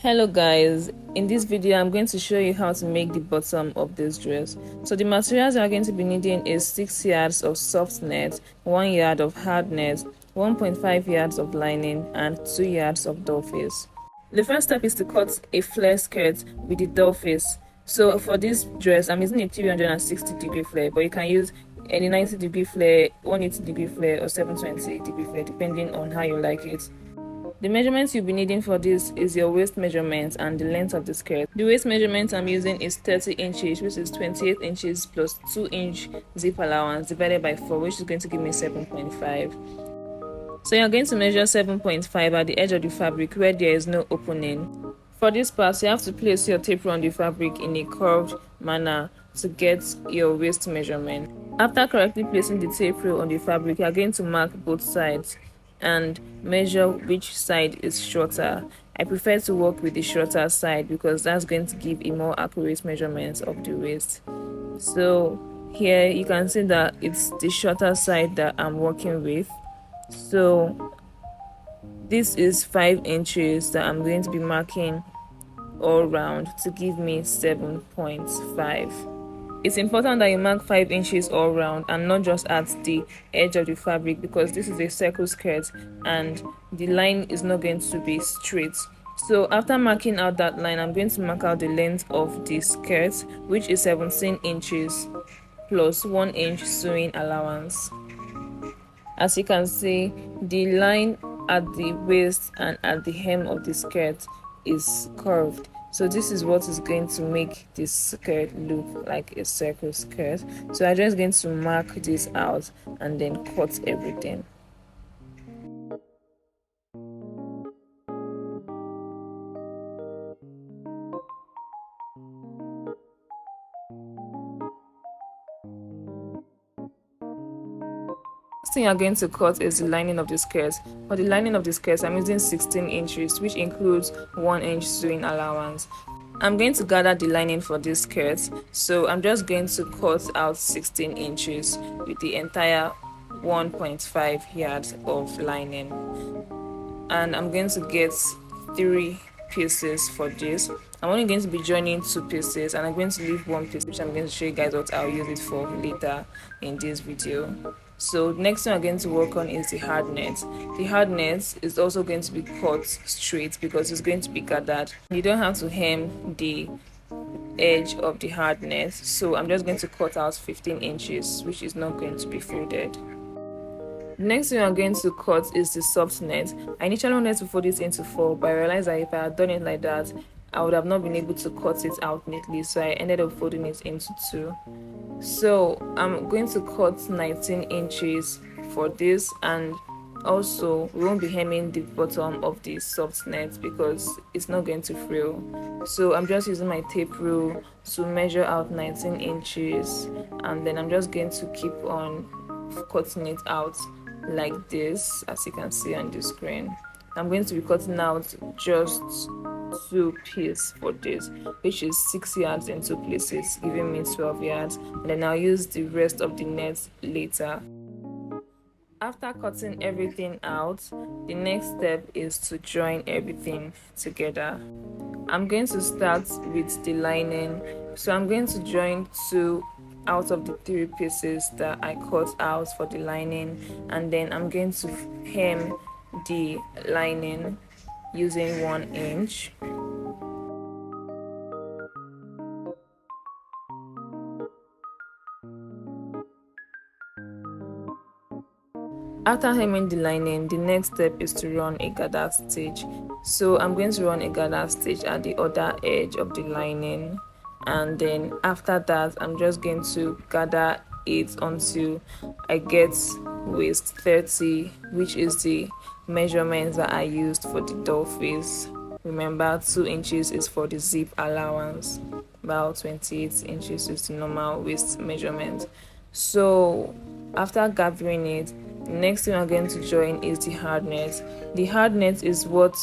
Hello guys, in this video I'm going to show you how to make the bottom of this dress. So the materials you are going to be needing is 6 yards of soft net, 1 yard of hard net, 1.5 yards of lining and 2 yards of doll face. The first step is to cut a flare skirt with the doll face. So for this dress I'm using a 360-degree flare, but you can use any 90-degree flare, 180-degree flare or 720-degree flare depending on how you like it. The measurements you'll be needing for this is your waist measurement and the length of the skirt. The waist measurement I'm using is 30 inches, which is 28 inches plus 2-inch zip allowance divided by 4, which is going to give me 7.5. So you're going to measure 7.5 at the edge of the fabric where there is no opening. For this part, you have to place your tape on the fabric in a curved manner to get your waist measurement. After correctly placing the tape roll on the fabric, you are going to mark both sides and measure which side is shorter. I prefer to work with the shorter side because that's going to give a more accurate measurement of the waist. So here you can see that it's the shorter side that I'm working with. So this is 5 inches that I'm going to be marking all round to give me 7.5. It's important that you mark 5 inches all round and not just at the edge of the fabric, because this is a circle skirt and the line is not going to be straight. So after marking out that line, I'm going to mark out the length of the skirt, which is 17 inches plus 1 inch sewing allowance. As you can see, the line at the waist and at the hem of the skirt is curved. So this is what is going to make this skirt look like a circle skirt. So I'm just going to mark this out and then cut everything. Next thing you're going to cut is the lining of the skirt. For the lining of the skirt, I'm using 16 inches, which includes 1 inch sewing allowance. I'm going to gather the lining for this skirt, so I'm just going to cut out 16 inches with the entire 1.5 yards of lining. And I'm going to get 3 pieces for this. I'm only going to be joining 2 pieces and I'm going to leave 1 piece, which I'm going to show you guys what I'll use it for later in this video. So next thing I'm going to work on is the hard net. The hard net is also going to be cut straight because it's going to be gathered. You don't have to hem the edge of the hard net, so I'm just going to cut out 15 inches, which is not going to be folded. The next thing I'm going to cut is the soft net. I initially wanted to fold it into 4, but I realized that if I had done it like that, I would have not been able to cut it out neatly, so I ended up folding it into 2. So I'm going to cut 19 inches for this, and also we won't be hemming the bottom of the soft net because it's not going to frill. So I'm just using my tape rule to measure out 19 inches, and then I'm just going to keep on cutting it out like this, as you can see on the screen. I'm going to be cutting out just 2 pieces for this, which is 6 yards in 2 places, giving me 12 yards, and then I'll use the rest of the net later. After cutting everything out, the next step is to join everything together. I'm going to start with the lining, so I'm going to join 2 out of the 3 pieces that I cut out for the lining, and then I'm going to hem the lining using 1 inch. After hemming the lining, the next step is to run a gather stitch. So I'm going to run a gather stitch at the other edge of the lining, and then after that I'm just going to gather it until I get waist 30, which is the measurements that I used for the doll face. Remember, 2 inches is for the zip allowance, about 28 inches is the normal waist measurement. So after gathering it, the next thing I'm going to join is the hard net. The hard net is what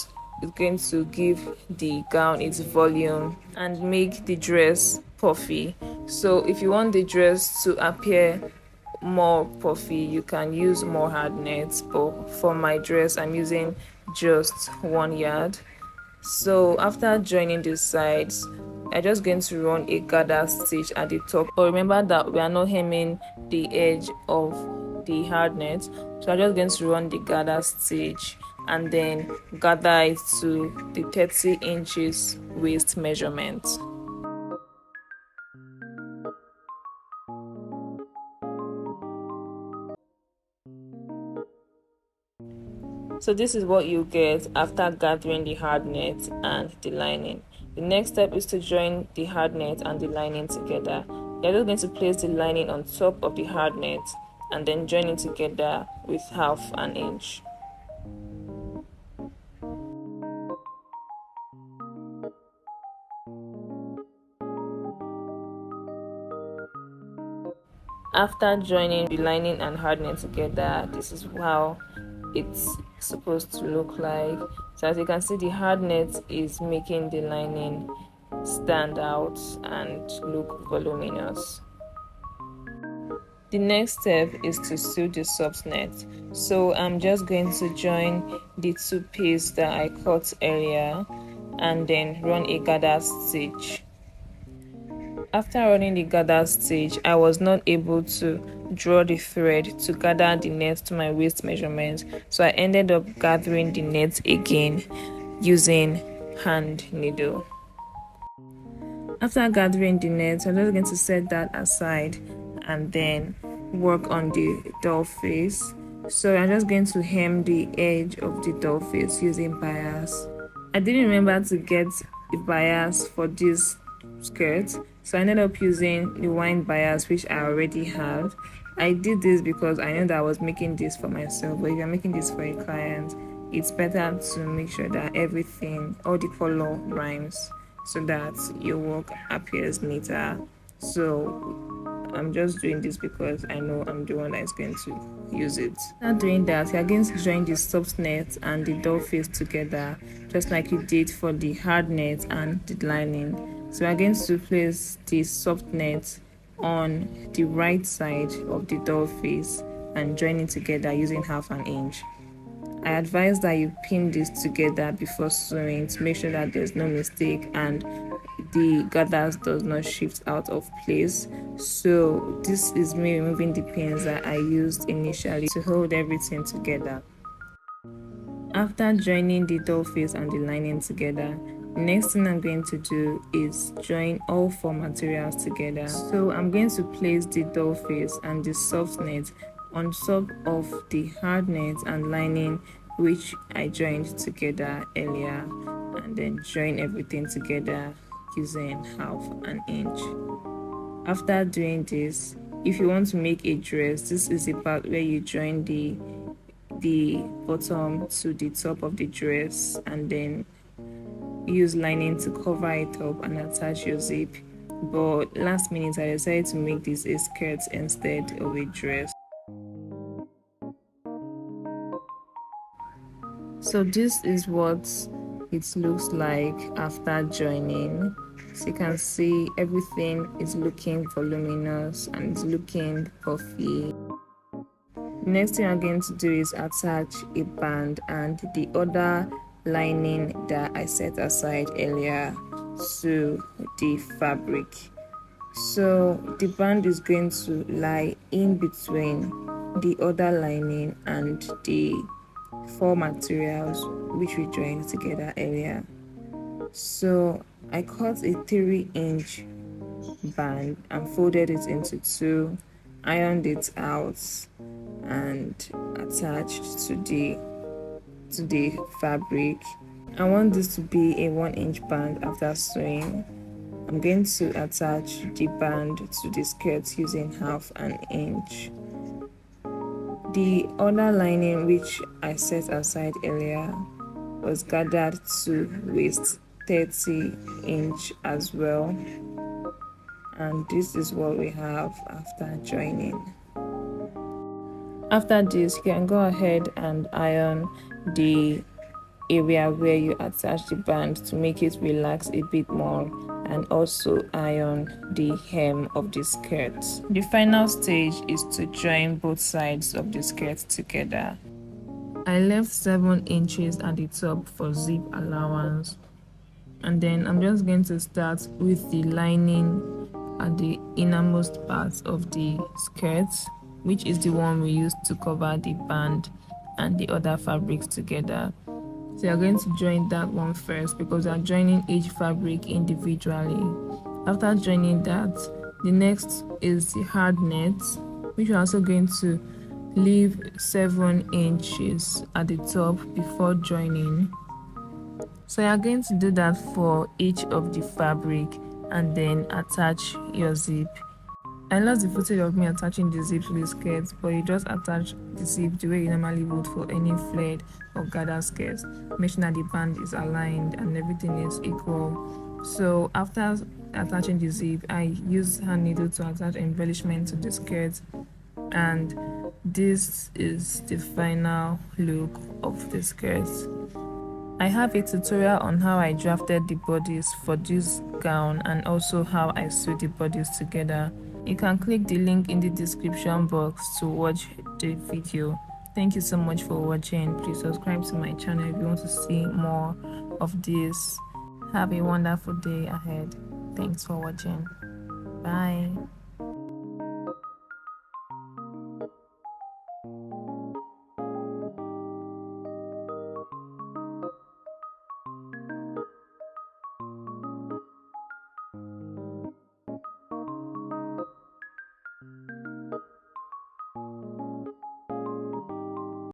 is going to give the gown its volume and make the dress puffy. So if you want the dress to appear more puffy, you can use more hard nets, but for my dress I'm using just 1 yard. So after joining the sides, I'm just going to run a gather stitch at the top. But remember that we are not hemming the edge of the hard net, so I'm just going to run the gather stitch and then gather it to the 30 inches waist measurement. So this is what you get after gathering the hard net and the lining. The next step is to join the hard net and the lining together. You're just going to place the lining on top of the hard net and then join it together with half an inch. After joining the lining and hard net together, this is how it's supposed to look like. So as you can see, the hard net is making the lining stand out and look voluminous. The next step is to sew the soft net. So I'm just going to join the two pieces that I cut earlier and then run a gather stitch. After running the gather stitch, I was not able to draw the thread to gather the net to my waist measurement, so I ended up gathering the net again using hand needle. After gathering the net, I'm just going to set that aside and then work on the doll face. So I'm just going to hem the edge of the doll face using bias. I didn't remember to get the bias for this skirt, so I ended up using the wine bias which I already have. I did this because I know that I was making this for myself, but if you're making this for a client, it's better to make sure that everything, all the color rhymes, so that your work appears neater. So I'm just doing this because I know I'm the one that is going to use it. After doing that, you're going to join the soft net and the doll face together, just like you did for the hard net and the lining. So we're going to place the soft net on the right side of the doll face and join it together using half an inch. I advise that you pin this together before sewing to make sure that there's no mistake and the gathers does not shift out of place. So this is me removing the pins that I used initially to hold everything together. After joining the doll face and the lining together, the next thing I'm going to do is join all four materials together. So I'm going to place the doll face and the soft net on top of the hard net and lining which I joined together earlier, and then join everything together using half an inch. After doing this, if you want to make a dress, this is the part where you join the bottom to the top of the dress and then use lining to cover it up and attach your zip. But last minute I decided to make this a skirt instead of a dress. So this is what it looks like after joining. So you can see everything is looking voluminous and it's looking puffy. Next thing I'm going to do is attach a band and the other lining that I set aside earlier to the fabric. So the band is going to lie in between the other lining and the four materials which we joined together earlier. So I cut a 3-inch band and folded it into two, ironed it out and attached to the fabric. I want this to be a 1-inch band. After sewing, I'm going to attach the band to the skirt using half an inch. The other lining which I set aside earlier was gathered to waist 30 inch as well, and this is what we have after joining. After this, you can go ahead and iron the area where you attach the band to make it relax a bit more, and also iron the hem of the skirt. The final stage is to join both sides of the skirt together. I left 7 inches at the top for zip allowance, And then I'm just going to start with the lining at the innermost part of the skirt, which is the one we used to cover the band and the other fabrics together. So you're going to join that one first because I'm joining each fabric individually. After joining that, the next is the hard net, which we're also going to leave 7 inches at the top before joining. So you're going to do that for each of the fabric and then attach your zip. I lost the footage of me attaching the zip to the skirt, but you just attach the zip the way you normally would for any flared or gathered skirt. Make sure that the band is aligned and everything is equal. So after attaching the zip, I use hand needle to attach embellishment to the skirt, and this is the final look of the skirt. I have a tutorial on how I drafted the bodice for this gown and also how I sewed the bodice together. You can click the link in the description box to watch the video. Thank you so much for watching. Please subscribe to my channel if you want to see more of this. Have a wonderful day ahead. Thanks for watching. Bye.